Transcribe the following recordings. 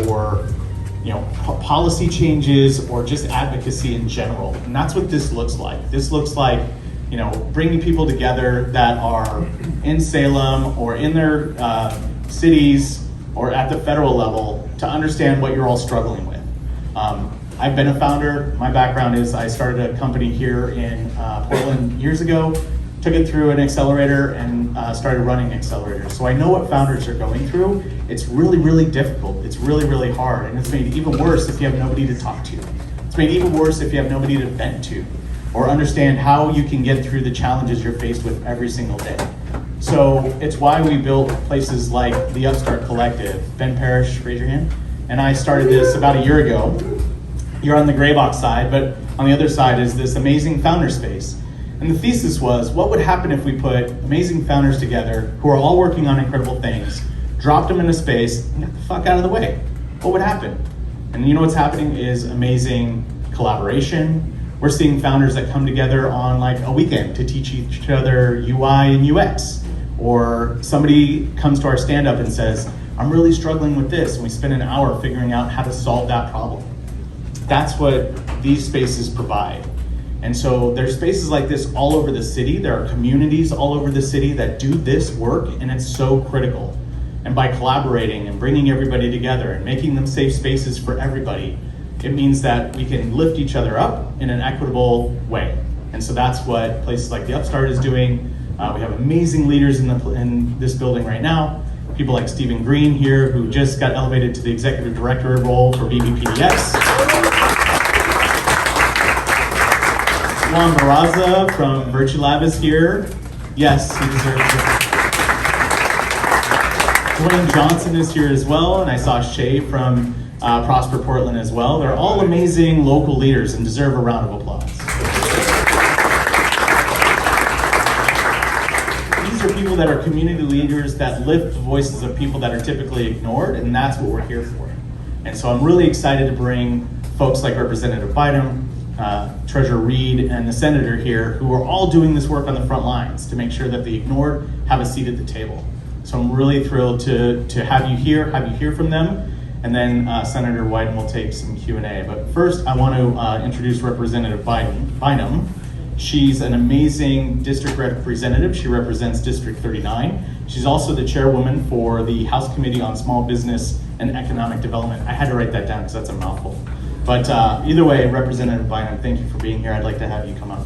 for policy changes or just advocacy in general. And that's what this looks like. This looks like bringing people together that are in Salem or in their cities or at the federal level to understand what you're all struggling with. I've been a founder. My background is I started a company here in Portland years ago, took it through an accelerator and started running accelerators. So I know what founders are going through. It's really, really difficult. It's really, really hard. And it's made even worse if you have nobody to talk to. It's made even worse if you have nobody to vent to or understand how you can get through the challenges you're faced with every single day. So it's why we built places like the Upstart Collective. Ben Parrish, raise your hand. And I started this about a year ago. You're on the gray box side, but on the other side is this amazing founder space. And the thesis was, what would happen if we put amazing founders together who are all working on incredible things, dropped them in a space, and got the fuck out of the way? What would happen? And you know what's happening is amazing collaboration. We're seeing founders that come together on like a weekend to teach each other UI and UX. Or somebody comes to our stand-up and says, I'm really struggling with this, and we spend an hour figuring out how to solve that problem. That's what these spaces provide. And so there's spaces like this all over the city. There are communities all over the city that do this work, and it's so critical. And by collaborating and bringing everybody together and making them safe spaces for everybody, it means that we can lift each other up in an equitable way. And so that's what places like the Upstart is doing. We have amazing leaders in this building right now. People like Stephen Green here, who just got elevated to the executive director role for BBPDX. Juan Barraza from VirtuLab is here. Yes, he deserves it. Dwayne Johnson is here as well, and I saw Shay from Prosper Portland as well. They're all amazing local leaders and deserve a round of applause. These are people that are community leaders that lift the voices of people that are typically ignored, and that's what we're here for. And so I'm really excited to bring folks like Representative Bynum, Treasurer Reed, and the Senator here, who are all doing this work on the front lines to make sure that the ignored have a seat at the table. So I'm really thrilled to have you hear from them, and then Senator Wyden will take some Q&A. But first, I want to introduce Representative Bynum. She's an amazing district representative. She represents District 39. She's also the chairwoman for the House Committee on Small Business and Economic Development. I had to write that down because that's a mouthful. But either way, Representative Bynum, thank you for being here. I'd like to have you come up.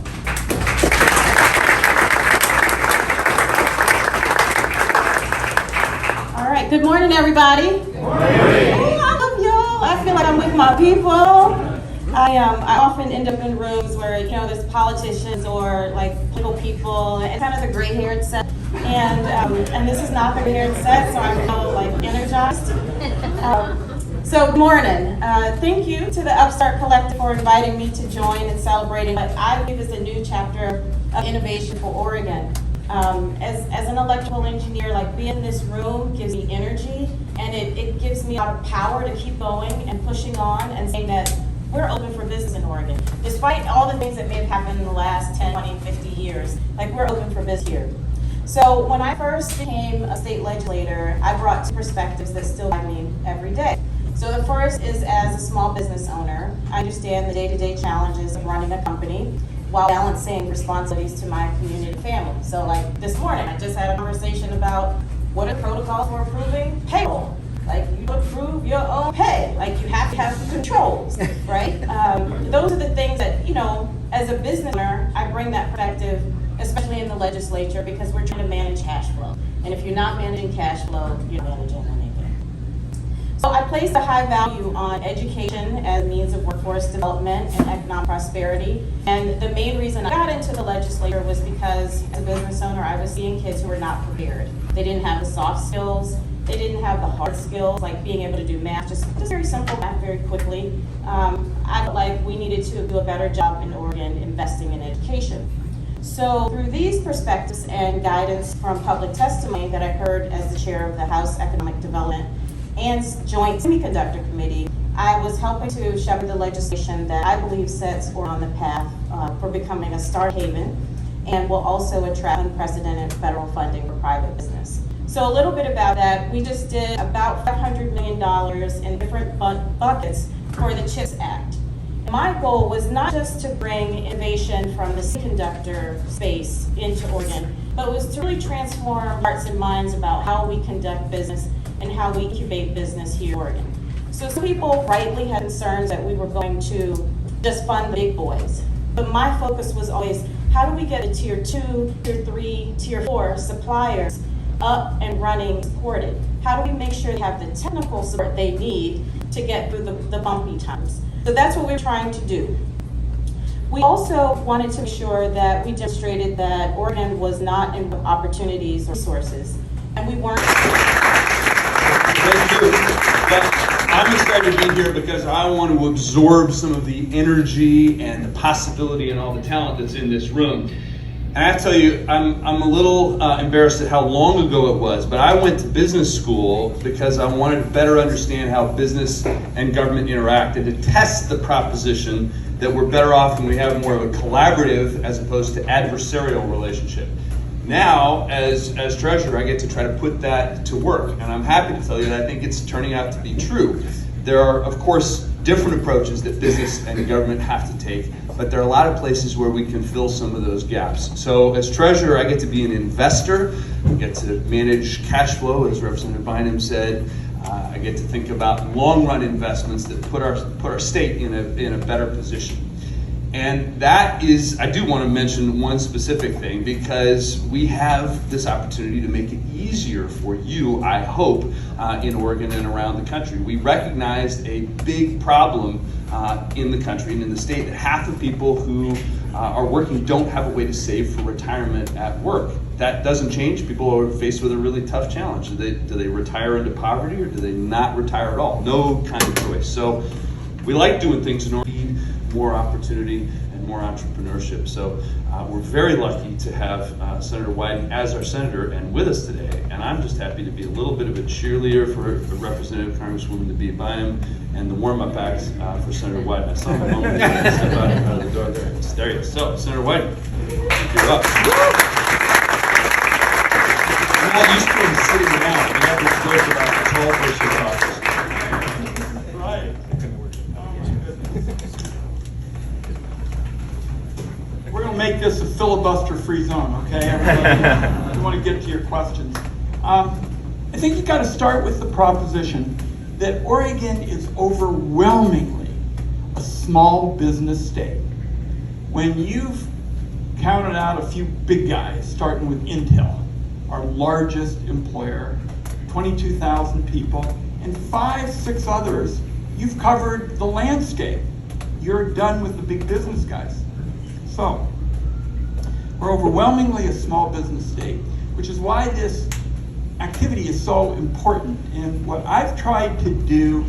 All right, good morning, everybody. Good morning. Hey, I love y'all. I feel like I'm with my people. I often end up in rooms where, there's politicians or like political people and kind of the gray-haired set. And this is not the gray-haired set, so I'm like energized. So good morning. Thank you to the Upstart Collective for inviting me to join and celebrating what I believe is a new chapter of innovation for Oregon. As an electrical engineer, like being in this room gives me energy, and it gives me a lot of power to keep going and pushing on and saying that we're open for business in Oregon. Despite all the things that may have happened in the last 10, 20, 50 years, like we're open for business here. So when I first became a state legislator, I brought two perspectives that still guide me every day. So the first is as a small business owner, I understand the day-to-day challenges of running a company while balancing responsibilities to my community and family. So like this morning, I just had a conversation about what are protocols for approving payroll. Like you approve your own pay, like you have to have some controls, right? Those are the things that, as a business owner, I bring that perspective, especially in the legislature, because we're trying to manage cash flow. And if you're not managing cash flow, you're not managing anything. So I place a high value on education as a means of workforce development and economic prosperity. And the main reason I got into the legislature was because as a business owner, I was seeing kids who were not prepared. They didn't have the soft skills. They didn't have the hard skills, like being able to do math, just very simple math very quickly. I felt like we needed to do a better job in Oregon investing in education. So through these perspectives and guidance from public testimony that I heard as the chair of the House Economic Development and Joint Semiconductor Committee, I was helping to shepherd the legislation that I believe sets Oregon on the path for becoming a start haven and will also attract unprecedented federal funding for private business. So a little bit about that, we just did about $500 million in different buckets for the CHIPS Act. My goal was not just to bring innovation from the semiconductor space into Oregon, but was to really transform hearts and minds about how we conduct business and how we incubate business here in Oregon. So some people rightly had concerns that we were going to just fund the big boys. But my focus was always, how do we get the tier 2, tier 3, tier 4 suppliers up and running, supported? How do we make sure they have the technical support they need to get through the bumpy times? So that's what we're trying to do. We also wanted to make sure that we demonstrated that Oregon was not in opportunities or resources, and we weren't. Thank you. I'm excited to be here because I want to absorb some of the energy and the possibility and all the talent that's in this room. And I have to tell you, I'm a little embarrassed at how long ago it was, but I went to business school because I wanted to better understand how business and government interact and to test the proposition that we're better off when we have more of a collaborative as opposed to adversarial relationship. Now, as treasurer, I get to try to put that to work, and I'm happy to tell you that I think it's turning out to be true. There are, of course, different approaches that business and government have to take, but there are a lot of places where we can fill some of those gaps. So as treasurer, I get to be an investor, I get to manage cash flow, as Representative Bynum said. I get to think about long-run investments that put our state in a better position. And that is, I do want to mention one specific thing, because we have this opportunity to make it easier for you, I hope, in Oregon and around the country. We recognized a big problem in the country and in the state that half the people who are working don't have a way to save for retirement at work. That doesn't change. People are faced with a really tough challenge. Do they retire into poverty, or do they not retire at all? No kind of choice. So we like doing things in order to lead more opportunity and more entrepreneurship. So we're very lucky to have Senator Wyden as our senator and with us today. And I'm just happy to be a little bit of a cheerleader for Representative Congresswoman Bynum and the warm-up acts for Senator Wyden. I saw him a moment ago step out of the door there. There he is. So, Senator Wyden, you're up. I'm not used to him sitting down. We have this joke about the tall person talking. Right. We're going to make this a filibuster-free zone, okay? Everybody, you want to get to your questions. I think you've got to start with the proposition that Oregon is overwhelmingly a small business state. When you've counted out a few big guys, starting with Intel, our largest employer, 22,000 people, and 5-6 others, you've covered the landscape. You're done with the big business guys. So, we're overwhelmingly a small business state, which is why this activity is so important. And what I've tried to do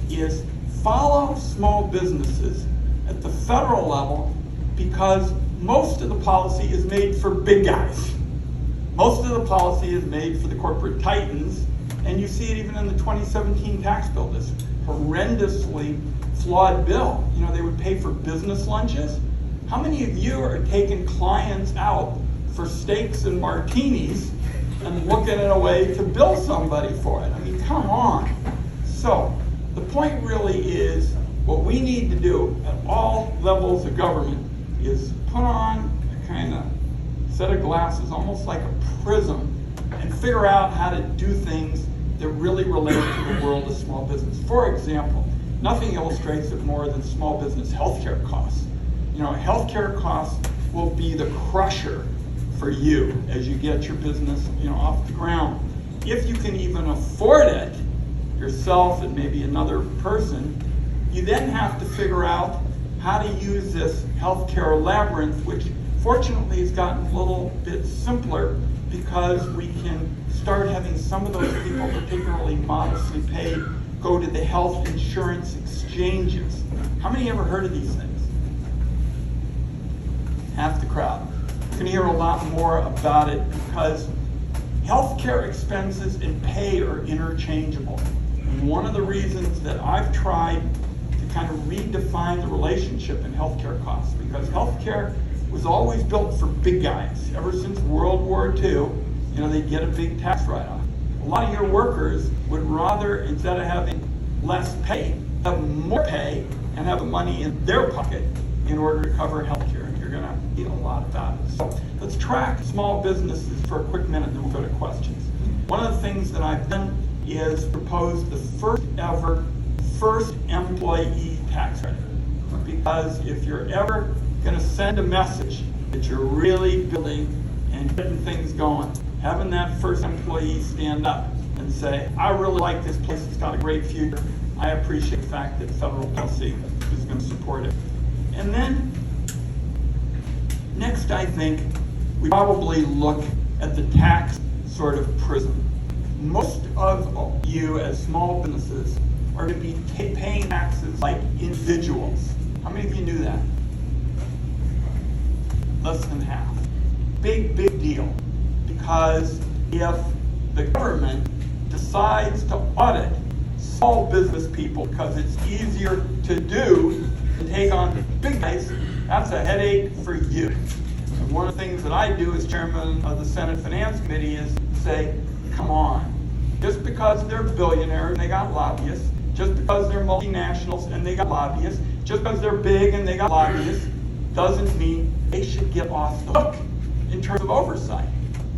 is follow small businesses at the federal level, because most of the policy is made for big guys. Most of the policy is made for the corporate titans, and you see it even in the 2017 tax bill, this horrendously flawed bill. You know, they would pay for business lunches. How many of you are taking clients out for steaks and martinis and looking at a way to bill somebody for it? I mean, come on. So the point really is, what we need to do at all levels of government is put on a kind of set of glasses, almost like a prism, and figure out how to do things that really relate to the world of small business. For example, nothing illustrates it more than small business healthcare costs. You know, healthcare costs will be the crusher for you as you get your business, off the ground. If you can even afford it yourself and maybe another person, you then have to figure out how to use this healthcare labyrinth, which fortunately has gotten a little bit simpler, because we can start having some of those people, particularly modestly paid, go to the health insurance exchanges. How many ever heard of these things? Half the crowd. You're going to hear a lot more about it, because healthcare expenses and pay are interchangeable. And one of the reasons that I've tried to kind of redefine the relationship in healthcare costs, because healthcare was always built for big guys. Ever since World War II, they get a big tax write-off. a lot of your workers would rather, instead of having less pay, have more pay and have the money in their pocket in order to cover healthcare. And you're gonna need a lot of that. So let's track small businesses for a quick minute, then we'll go to questions. One of the things that I've done is propose the first ever employee tax credit. Because if you're ever gonna send a message that you're really building and getting things going, having that first employee stand up and say, I really like this place, it's got a great future. I appreciate the fact that federal policy is gonna support it. And then, next I think, we probably look at the tax sort of prism. Most of you as small businesses are to be paying taxes like individuals. How many of you knew that? Less than half. Big deal. Because if the government decides to audit small business people because it's easier to do than take on big guys, that's a headache for you. And one of the things that I do as chairman of the Senate Finance Committee is say, come on. Just because they're billionaires and they got lobbyists, just because they're multinationals and they got lobbyists, just because they're big and they got lobbyists, doesn't mean they should get off the hook in terms of oversight.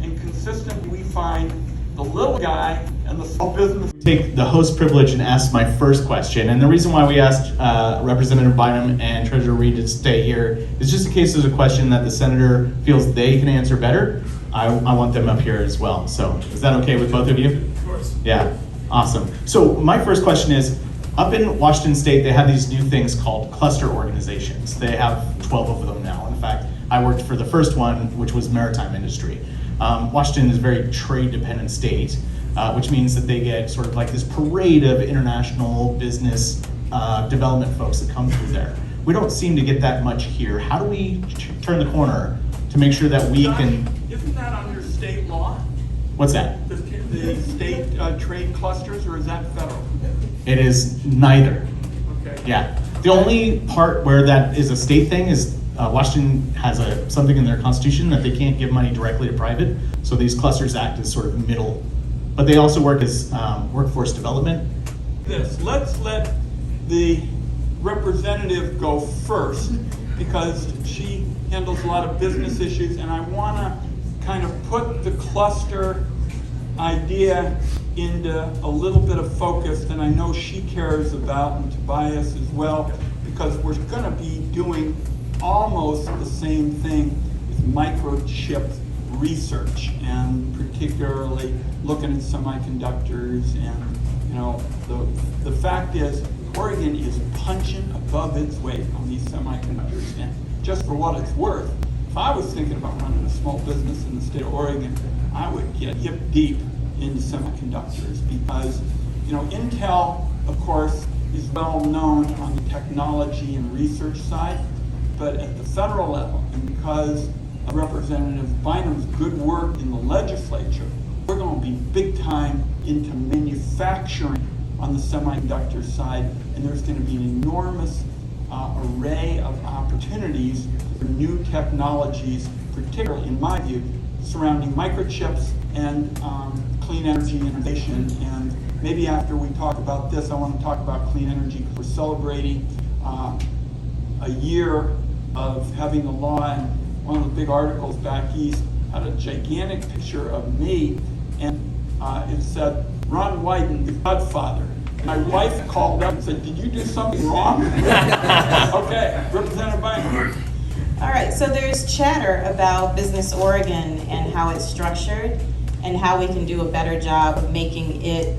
And consistently we find the little guy and the small business. Take the host privilege and ask my first question. And the reason why we asked Representative Bynum and Treasurer Reed to stay here is just in case there's a question that the senator feels they can answer better. I want them up here as well. So is that okay with both of you? Of course. Yeah, awesome. So my first question is, up in Washington State, they have these new things called cluster organizations. They have 12 of them now. In fact, I worked for the first one, which was maritime industry. Washington is a very trade-dependent state, which means that they get sort of like this parade of international business development folks that come through there. We don't seem to get that much here. How do we turn the corner to make sure that we can... Isn't that under state law? What's that? The state trade clusters, or is that federal? It is neither. Okay. Yeah. The only part where that is a state thing is Washington has something in their constitution that they can't give money directly to private. So these clusters act as sort of middle, but they also work as workforce development. Let's let the representative go first because she handles a lot of business issues, and I want to kind of put the cluster idea into a little bit of focus that I know she cares about, and Tobias as well, because we're going to be doing almost the same thing with microchip research, and particularly looking at semiconductors. And you know, the fact is Oregon is punching above its weight on these semiconductors. And just for what it's worth, if I was thinking about running a small business in the state of Oregon, I would get hip deep into semiconductors because, you know, Intel, of course, is well known on the technology and research side, but at the federal level, and because of Representative Bynum's good work in the legislature, we're going to be big time into manufacturing on the semiconductor side, and there's going to be an enormous array of opportunities for new technologies, particularly, in my view, surrounding microchips and clean energy innovation. And maybe after we talk about this, I want to talk about clean energy. We're celebrating a year of having the law, and one of the big articles back east had a gigantic picture of me, and it said, Ron Wyden, the Godfather. My wife called up and said, did you do something wrong? Okay, Representative Bynum. All right, so there's chatter about Business Oregon and how it's structured and how we can do a better job of making it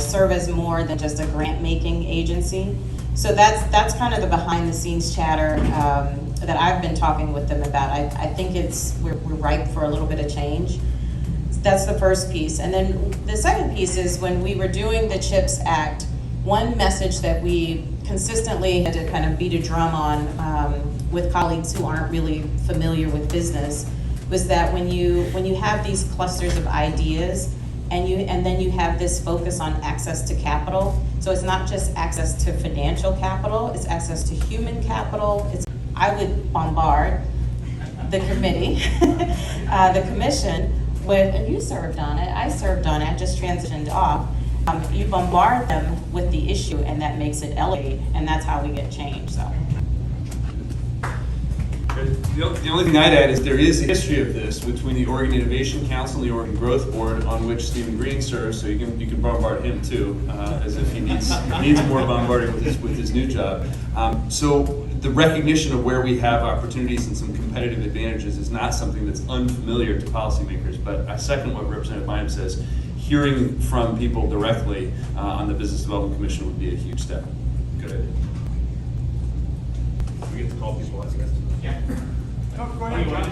serve as more than just a grant-making agency. So that's kind of the behind-the-scenes chatter that I've been talking with them about. I think we're ripe for a little bit of change. That's the first piece. And then the second piece is when we were doing the CHIPS Act, one message that we consistently had to kind of beat a drum on with colleagues who aren't really familiar with business was that when you have these clusters of ideas and then you have this focus on access to capital, so it's not just access to financial capital, it's access to human capital. I would bombard the committee, the commission, with, and you served on it, I served on it, I just transitioned off. You bombard them with the issue, and that makes it elevate, and that's how we get change. So. The only thing I'd add is there is a history of this between the Oregon Innovation Council and the Oregon Growth Board, on which Stephen Green serves. So you can bombard him too, as if he needs more bombarding with his new job. So the recognition of where we have opportunities and some competitive advantages is not something that's unfamiliar to policymakers. But I second what Representative Bynum says. Hearing from people directly on the Business Development Commission would be a huge step. Good. We get to call people as guests. Yeah. No, go ahead, John.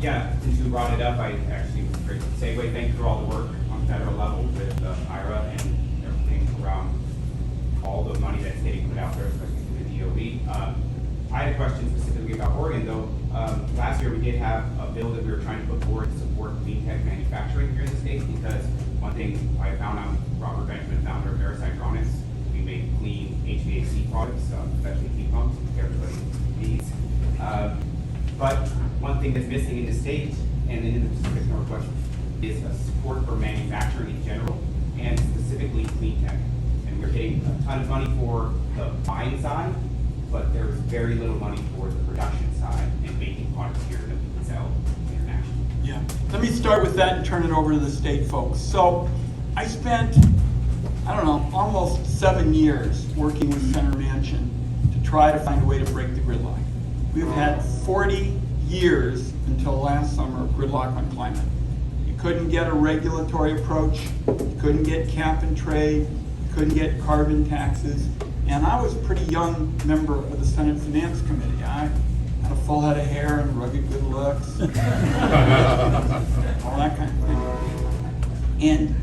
Yeah, since you brought it up, I actually was great to segue. Thank you for all the work on the federal level with IRA and everything around all the money that's getting put out there, especially through the DOE. I had a question specifically about Oregon, though. Last year we did have a bill that we were trying to put forward to support clean tech manufacturing here in the state, because one thing I found out, Robert Benjamin, founder of Hydronics, we make clean HVAC products, especially heat pumps, which everybody needs. But one thing that's missing in the state and in the Pacific Northwest is a support for manufacturing in general, and specifically clean tech. And we're getting a ton of money for the buying side, but there's very little money for the production side and making products here that we can sell internationally. Yeah, let me start with that and turn it over to the state folks. So I spent, I don't know, almost 7 years working with Senator Manchin to try to find a way to break the gridlock. We've had 40 years until last summer of gridlock on climate. You couldn't get a regulatory approach, you couldn't get cap and trade, you couldn't get carbon taxes. And I was a pretty young member of the Senate Finance Committee. I had a full head of hair and rugged good looks, all that kind of thing. And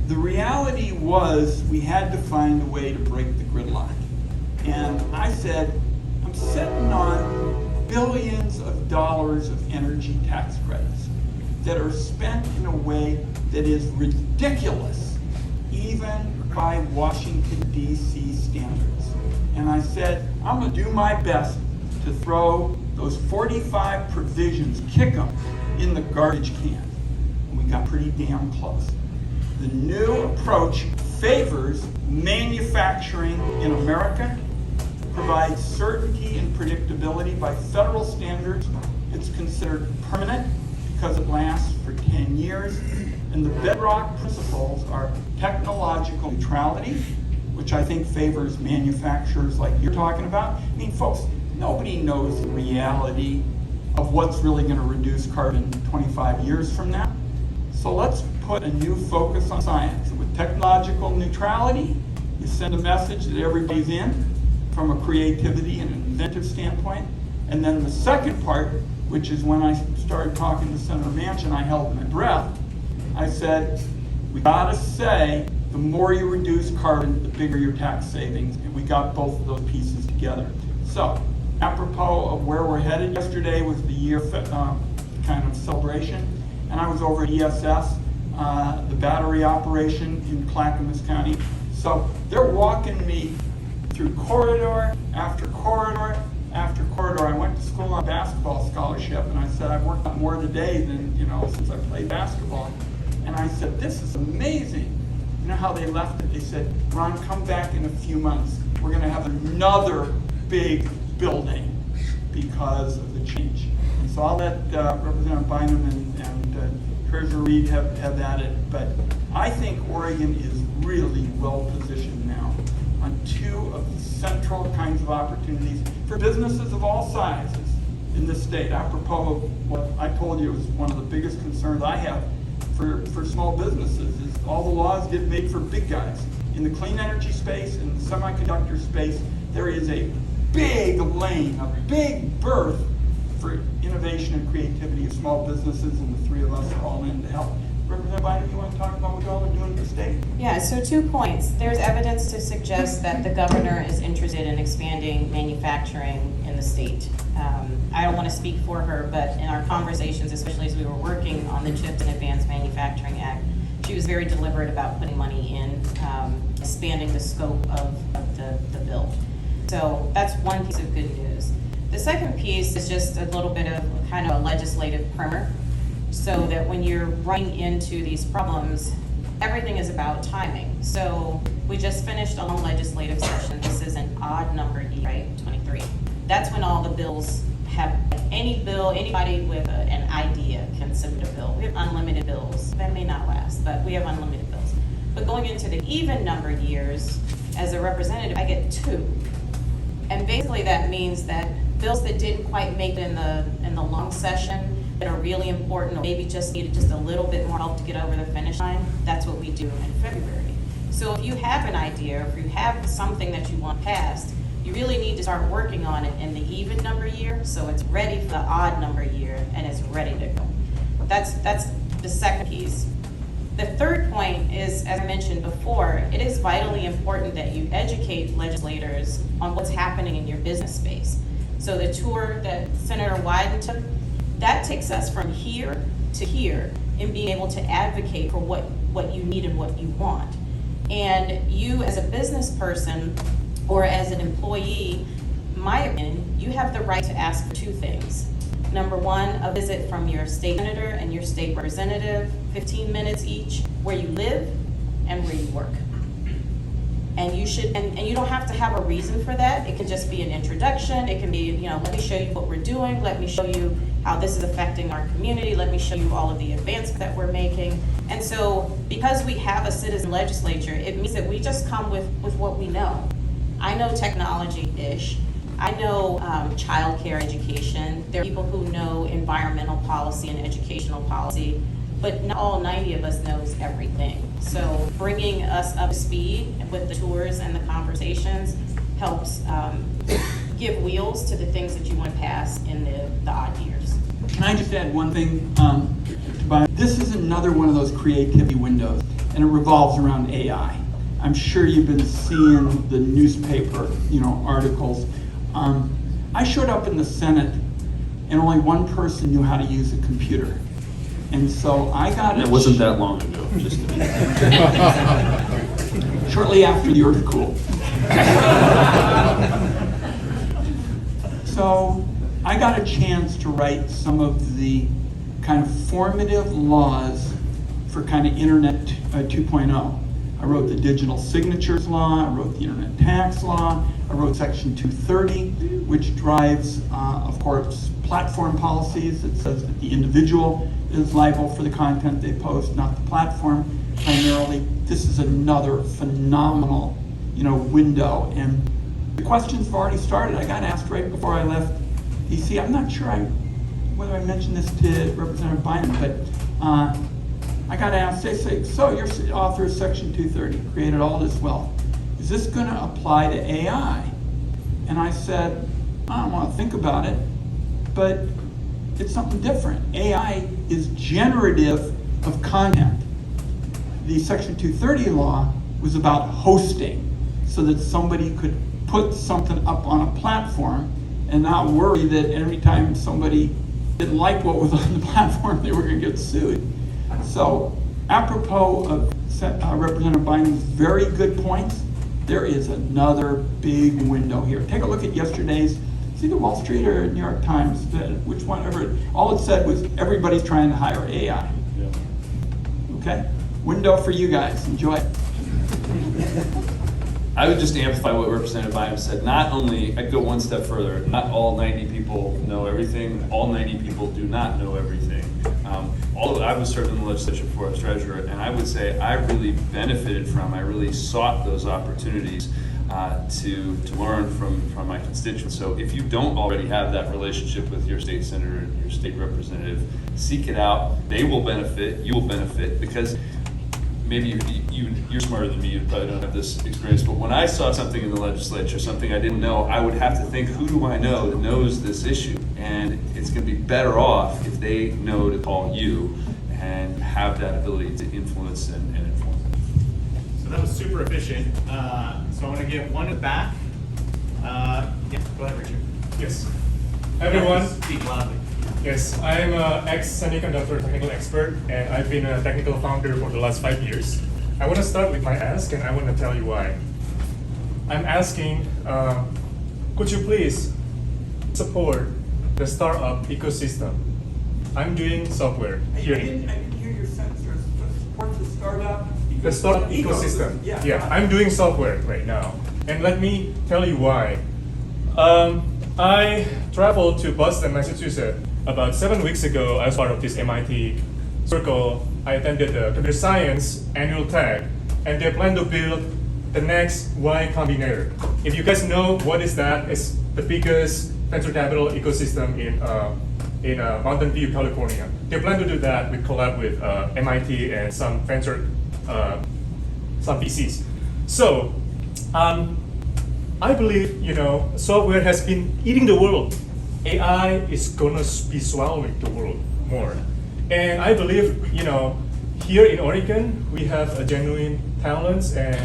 the reality was we had to find a way to break the gridlock. And I said, I'm sitting on billions of dollars of energy tax credits that are spent in a way that is ridiculous, even by Washington, D.C. standards. And I said, I'm gonna do my best to throw those 45 provisions, kick them in the garbage can. And we got pretty damn close. The new approach favors manufacturing in America, provides certainty and predictability by federal standards. It's considered permanent because it lasts for 10 years. And the bedrock principles are technological neutrality, which I think favors manufacturers like you're talking about. I mean, folks, nobody knows the reality of what's really going to reduce carbon 25 years from now. So let's put a new focus on science. With technological neutrality, you send a message that everybody's in from a creativity and an inventive standpoint. And then the second part, which is when I started talking to Senator Manchin, I held my breath. I said, we gotta say, the more you reduce carbon, the bigger your tax savings, and we got both of those pieces together. So, apropos of where we're headed, yesterday was the year kind of celebration, and I was over at ESS, the battery operation in Clackamas County. So they're walking me through corridor after corridor after corridor. I went to school on a basketball scholarship, and I said, I've worked out more today than, since I played basketball. And I said, this is amazing. You know how they left it? They said, Ron, come back in a few months. We're going to have another big building because of the change. And so I'll let Representative Bynum and Treasurer Reed have at it. But I think Oregon is really well positioned now on two of the central kinds of opportunities for businesses of all sizes in this state. Apropos of what I told you was one of the biggest concerns I have for small businesses is all the laws get made for big guys. In the clean energy space, in the semiconductor space, there is a big lane, a big berth for innovation and creativity of small businesses, and the three of us are all in to help. Representative Bynum, you want to talk about what y'all are doing in the state? Yeah, so 2 points. There's evidence to suggest that the governor is interested in expanding manufacturing in the state. I don't want to speak for her, but in our conversations, especially as we were working on the CHIPS and Advanced Manufacturing Act, she was very deliberate about putting money in, expanding the scope of the bill. So that's one piece of good news. The second piece is just a little bit of kind of a legislative primer. so that when you're running into these problems, everything is about timing. So we just finished a long legislative session. This is an odd number year, right? 23. That's when all the bills have, any bill, anybody with an idea can submit a bill. We have unlimited bills. That may not last, but we have unlimited bills. But going into the even numbered years, as a representative, I get 2. And basically that means that bills that didn't quite make it in the long session, that are really important, or maybe just needed just a little bit more help to get over the finish line, that's what we do in February. So if you have an idea, or if you have something that you want passed, you really need to start working on it in the even number year, so it's ready for the odd number year, and it's ready to go. That's the second piece. The third point is, as I mentioned before, it is vitally important that you educate legislators on what's happening in your business space. So the tour that Senator Wyden took, that takes us from here to here in being able to advocate for what you need and what you want. And you as a business person or as an employee, in my opinion, you have the right to ask for 2 things. Number 1, a visit from your state senator and your state representative, 15 minutes each, where you live and where you work. And you should, and you don't have to have a reason for that. It can just be an introduction. It can be, let me show you what we're doing. Let me show you how this is affecting our community. Let me show you all of the advancements that we're making. And so, because we have a citizen legislature, it means that we just come with what we know. I know technology-ish. I know childcare education. There are people who know environmental policy and educational policy, but not all 90 of us knows everything. So bringing us up to speed with the tours and the conversations helps give wheels to the things that you want to pass in the odd years. Can I just add one thing? This is another one of those creativity windows, and it revolves around AI. I'm sure you've been seeing the newspaper, articles. I showed up in the Senate, and only one person knew how to use a computer. And so I got It wasn't that long ago, just to be shortly after the earth cooled. So I got a chance to write some of the kind of formative laws for kind of Internet 2.0. I wrote the digital signatures law, I wrote the internet tax law, I wrote section 230, which drives, of course, platform policies. It says that the individual is liable for the content they post, not the platform primarily. This is another phenomenal, window. And the questions have already started. I got asked right before I left DC. I'm not sure whether I mentioned this to Representative Bynum, but I got asked, they say, so you're the author of Section 230, created all this wealth. Is this going to apply to AI? And I said, I don't want to think about it, but it's something different. AI is generative of content. The Section 230 law was about hosting, so that somebody could put something up on a platform and not worry that every time somebody didn't like what was on the platform, they were going to get sued. So, apropos of Representative Bynum's very good points, there is another big window here. Take a look at yesterday's, it's either Wall Street or New York Times, which one ever, all it said was everybody's trying to hire AI. Yeah. Okay? Window for you guys. Enjoy. I would just amplify what Representative Bynum said. Not only, I'd go one step further, not all 90 people know everything, all 90 people do not know everything. I was serving in the legislature before I was treasurer, and I would say I really benefited I really sought those opportunities to learn from my constituents. So if you don't already have that relationship with your state senator and your state representative, seek it out. They will benefit, you will benefit, because maybe you're smarter than me, you probably don't have this experience, but when I saw something in the legislature, something I didn't know, I would have to think, who do I know that knows this issue? And it's going to be better off if they know to call you and have that ability to influence and inform. So that was super efficient. So I'm going to give one to the back. Yeah, go ahead, Richard. Yes. Hi, everyone. Speak loudly. Yes, I'm an ex-semiconductor technical expert, and I've been a technical founder for the last 5 years. I want to start with my ask, and I want to tell you why. I'm asking, could you please support the startup ecosystem? I'm doing software I here. didn't hear your sentence. There's support the startup. The startup ecosystem. Yeah, I'm doing software right now. And let me tell you why. I traveled to Boston, Massachusetts about 7 weeks ago as part of this MIT circle. I attended the computer science annual tag, and they plan to build the next Y Combinator. If you guys know what is that, it's the biggest venture capital ecosystem in Mountain View, California. They plan to do that with collab with MIT and some venture, some VCs. So, I believe, software has been eating the world. AI is gonna be swallowing the world more. And I believe, here in Oregon, we have a genuine talents, and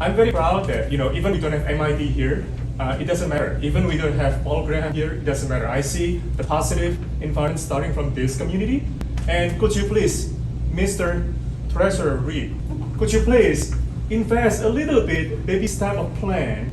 I'm very proud that, even we don't have MIT here, it doesn't matter. Even we don't have Paul Graham here, it doesn't matter. I see the positive environment starting from this community. And could you please, Mr. Treasurer Reed, could you please invest a little bit, baby step of plan,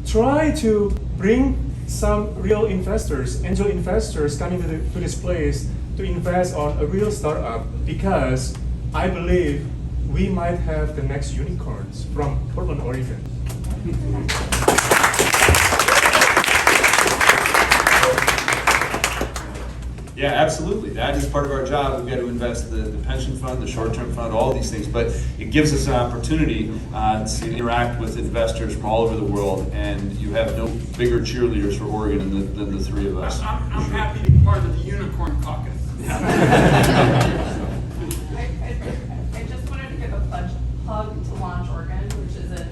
try to bring some real investors, angel investors coming to this place to invest on a real startup, because I believe we might have the next unicorns from Portland, Oregon. Yeah, absolutely. That is part of our job. We've got to invest the pension fund, the short-term fund, all these things. But it gives us an opportunity to interact with investors from all over the world. And you have no bigger cheerleaders for Oregon than the three of us. I'm happy to be part of the unicorn caucus. I just wanted to give a plug to Launch Oregon, which is a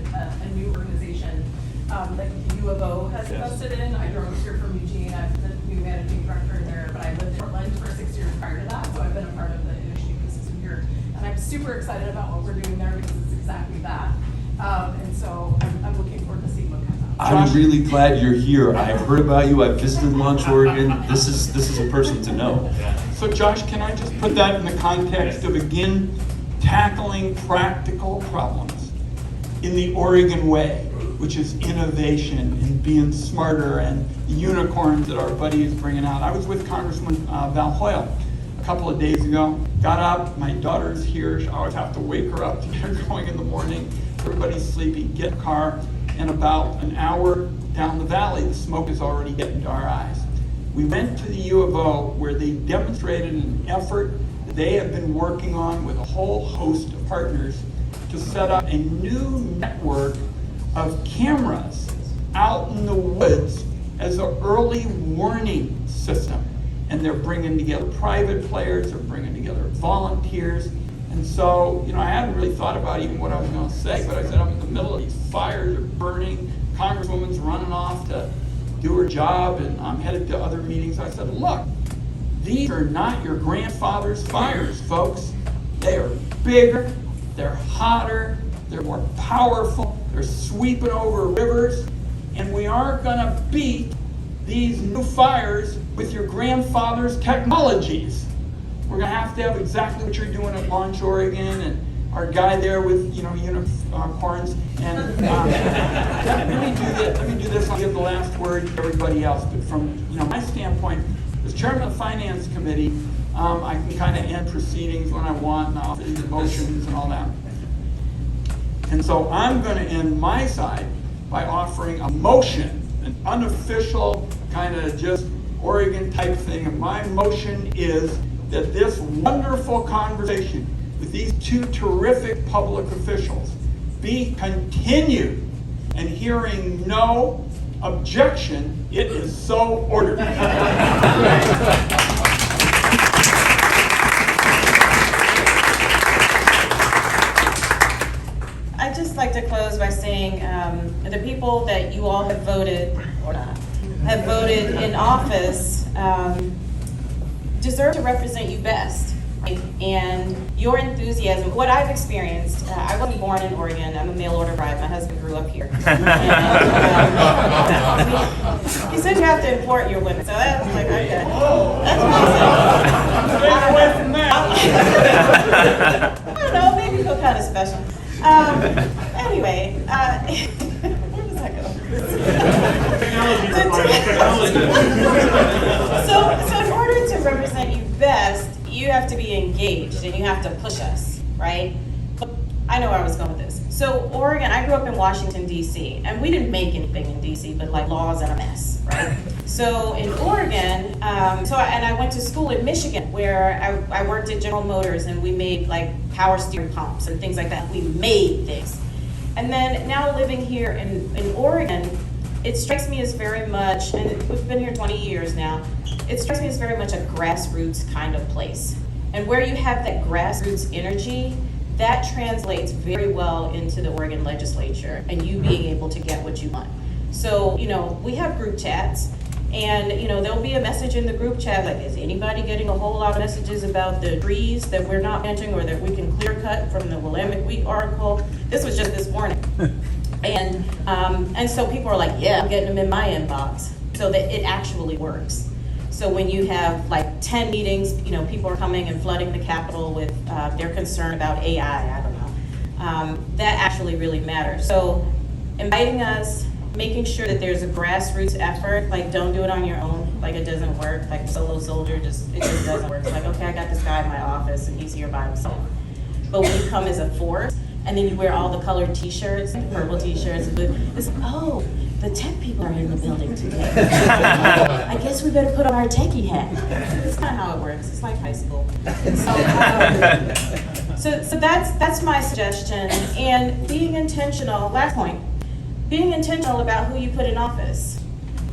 new organization that the U of O has invested in. I drove here from Eugene. I'm the new managing director there, but I lived in Portland for 6 years prior to that, so I've been a part of the industry ecosystem here. And I'm super excited about what we're doing there because it's exactly that. And so I'm looking forward to seeing what comes out. I'm really glad you're here. I've heard about you. I've visited Launch Oregon. This is a person to know. So Josh, can I just put that in the context of, again, tackling practical problems in the Oregon way, which is innovation and being smarter and the unicorns that our buddy is bringing out. I was with Congressman Val Hoyle a couple of days ago. Got up, my daughter's here. I always have to wake her up to get her going in the morning. Everybody's sleeping, get in the car, and about an hour down the valley, the smoke is already getting to our eyes. We went to the U of O where they demonstrated an effort that they have been working on with a whole host of partners to set up a new network of cameras out in the woods as an early warning system. And they're bringing together private players, they're bringing together volunteers. And so, I hadn't really thought about even what I was going to say, but I said, I'm in the middle of these fires, they're burning, Congresswoman's running off to do her job, and I'm headed to other meetings. I said, look, these are not your grandfather's fires, folks. They are bigger, they're hotter, they're more powerful, they're sweeping over rivers, and we aren't gonna beat these new fires with your grandfather's technologies. We're gonna have to have exactly what you're doing at Launch Oregon and our guy there with unicorns. And let me do this. I'll give the last word to everybody else. But from my standpoint, as chairman of the Finance Committee, I can kind of end proceedings when I want, and I'll do the motions and all that. And so I'm going to end my side by offering a motion, an unofficial kind of just Oregon type thing. And my motion is that this wonderful conversation with these two terrific public officials be continued, and hearing no objection, it is so ordered. I'd just like to close by saying the people that you all have voted or not have voted in office deserve to represent you best. And your enthusiasm, what I've experienced, I wasn't born in Oregon, I'm a mail order bride, my husband grew up here. And, he said you have to import your women, so I was like, okay. That's what he said. Stay away from that. I don't know, maybe feel kind of special. Anyway, where does that go? So in order to represent engaged and you have to push us, right? But I know where I was going with this. So Oregon, I grew up in Washington, D.C., and we didn't make anything in D.C. but like laws and a mess, right? So in Oregon, and I went to school in Michigan where I worked at General Motors and we made like power steering pumps and things like that. We made things. And then now living here in Oregon, it strikes me as very much, and we've been here 20 years now, it strikes me as very much a grassroots kind of place. And where you have that grassroots energy, that translates very well into the Oregon legislature and you being able to get what you want. So, we have group chats and, there'll be a message in the group chat like, is anybody getting a whole lot of messages about the trees that we're not mentioning or that we can clear cut from the Willamette Wheat article? This was just this morning. And so people are like, yeah, I'm getting them in my inbox, so that it actually works. So when you have like 10 meetings, people are coming and flooding the Capitol with their concern about AI, I don't know. That actually really matters. So inviting us, making sure that there's a grassroots effort, like don't do it on your own, like it doesn't work, like solo soldier, it just doesn't work. It's like, okay, I got this guy in my office and he's here by himself. But when you come as a force, and then you wear all the colored t-shirts, the purple t-shirts, and it's like, oh, the tech people are in the building today. I guess we better put on our techie hat. That's kind of how it works. It's like high school. So that's my suggestion. And being intentional, last point, being intentional about who you put in office.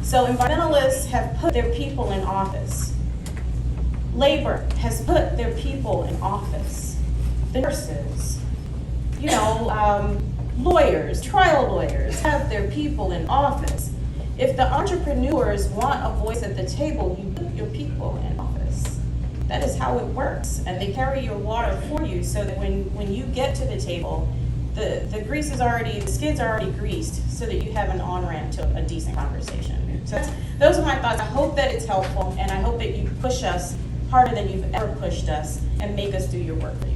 So environmentalists have put their people in office. Labor has put their people in office. The nurses, lawyers, trial lawyers have their people in office. If the entrepreneurs want a voice at the table, you put your people in office. That is how it works. And they carry your water for you so that when you get to the table, the skid's already greased so that you have an on-ramp to a decent conversation. So those are my thoughts. I hope that it's helpful and I hope that you push us harder than you've ever pushed us and make us do your work for you.